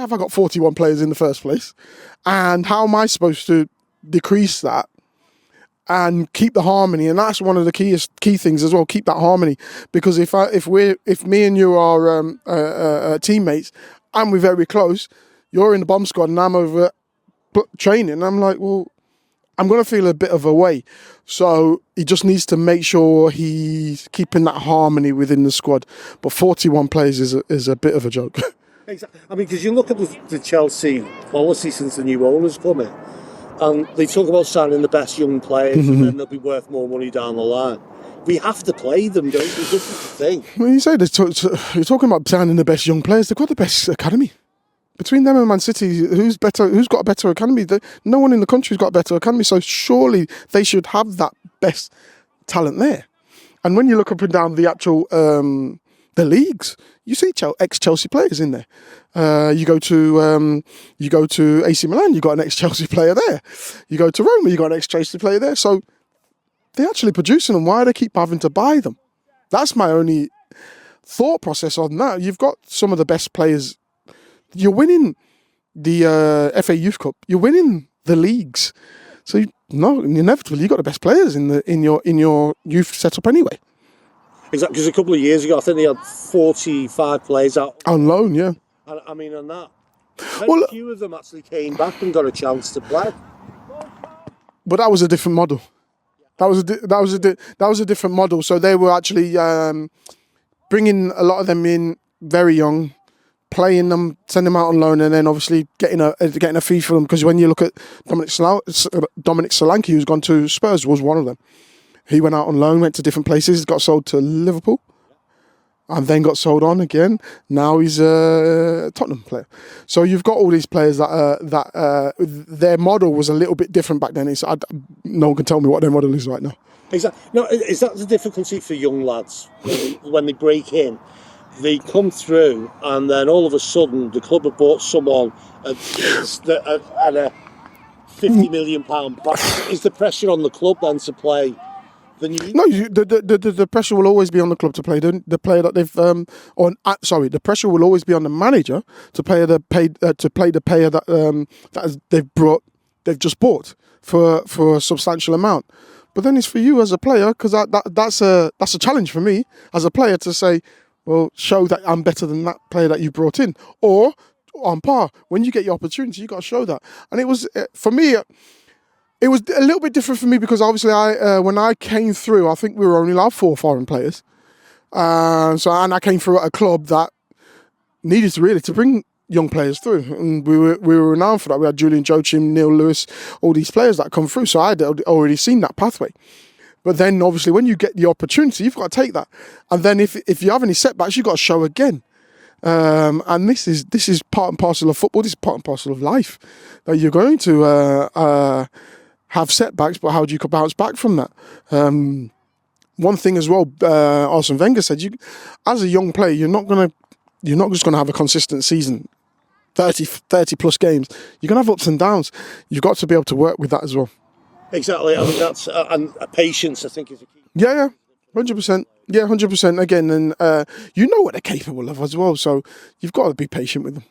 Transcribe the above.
have I got 41 players in the first place? And how am I supposed to decrease that and keep the harmony? And that's one of the key things as well. Keep that harmony, because if me and you are teammates and we're very close, you're in the bomb squad and I'm over training. I'm like, well, I'm going to feel a bit of a way. So he just needs to make sure he's keeping that harmony within the squad. But 41 players is a bit of a joke. Exactly. I mean, because you look at the Chelsea policy since the new owners come in, and they talk about signing the best young players, and then they'll be worth more money down the line. We have to play them, don't we? This is the thing. When you say this, you're talking about signing the best young players. They've got the best academy. Between them and Man City, who's better? Who's got a better academy? No one in the country's got a better academy. So surely they should have that best talent there. And when you look up and down the actual the leagues, you see ex-Chelsea players in there. You go to AC Milan, you got an ex-Chelsea player there. You go to Roma, you got an ex-Chelsea player there. So they're actually producing them. Why do they keep having to buy them? That's my only thought process on that. You've got some of the best players. You're winning the FA Youth Cup. You're winning the leagues. So inevitably you got the best players in your youth setup anyway. Exactly, because a couple of years ago, I think they had 45 players out on loan. Yeah, and I mean, on that, very few of them actually came back and got a chance to play. But that was a different model. That was a different model. So they were actually bringing a lot of them in very young, playing them, send them out on loan, and then obviously getting a fee for them. Because when you look at Dominic Solanke, who's gone to Spurs, was one of them. He went out on loan, went to different places, got sold to Liverpool, and then got sold on again. Now he's a Tottenham player. So you've got all these players that their model was a little bit different back then. No one can tell me what their model is right now. Exactly. No, is that the difficulty for young lads when they break in? They come through, and then all of a sudden, the club have bought someone at a £50 million price. Is the pressure on the club then to play? The pressure will always be on the club to play the player that they've the pressure will always be on the manager to play the player that they've just bought for a substantial amount. But then it's for you as a player, because that's a challenge for me as a player to say, well, show that I'm better than that player that you brought in, or on par. When you get your opportunity, you got to show that. And it was for me. It was a little bit different for me because obviously when I came through, I think we were only allowed 4 foreign players. And I came through at a club that needed to bring young players through. And we were renowned for that. We had Julian Joachim, Neil Lewis, all these players that come through. So I had already seen that pathway. But then obviously when you get the opportunity, you've got to take that. And then if you have any setbacks, you've got to show again. And this is part and parcel of football. This is part and parcel of life. That you're going to have setbacks, but how do you bounce back from that? One thing as well, Arsene Wenger said, as a young player, you're not just going to have a consistent season, 30 plus games. You're going to have ups and downs. You've got to be able to work with that as well. Exactly. I mean, that's and patience, I think, is a key. Yeah, 100%. Yeah, 100%. Again, and you know what they're capable of as well, so you've got to be patient with them.